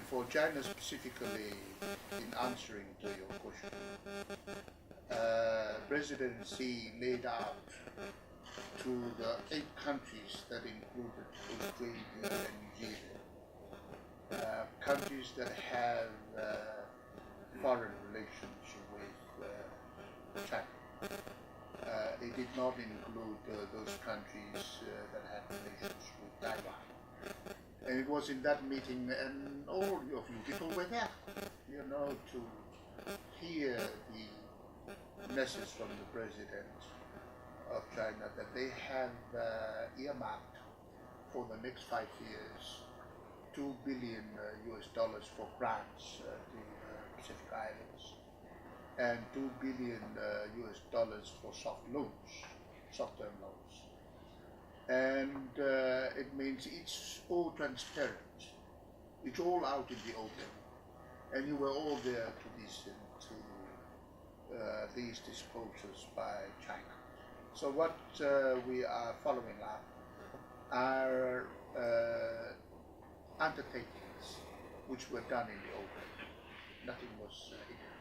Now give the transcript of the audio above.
for China specifically, in answering to your question, President Xi laid out to the 8 countries that included Australia and New Zealand, countries that have foreign relations with China. It did not include those countries that had relations with Taiwan. And it was in that meeting, and all of you people were there, to hear the message from the president of China that they have earmarked for the next 5 years $2 billion US for grants to the Pacific Islands, and $2 billion US for soft loans, short-term loans. And it means it's all transparent. It's all out in the open. And you were all there to listen to these disclosures by China. So what we are following up are undertakings which were done in the open. Nothing was hidden.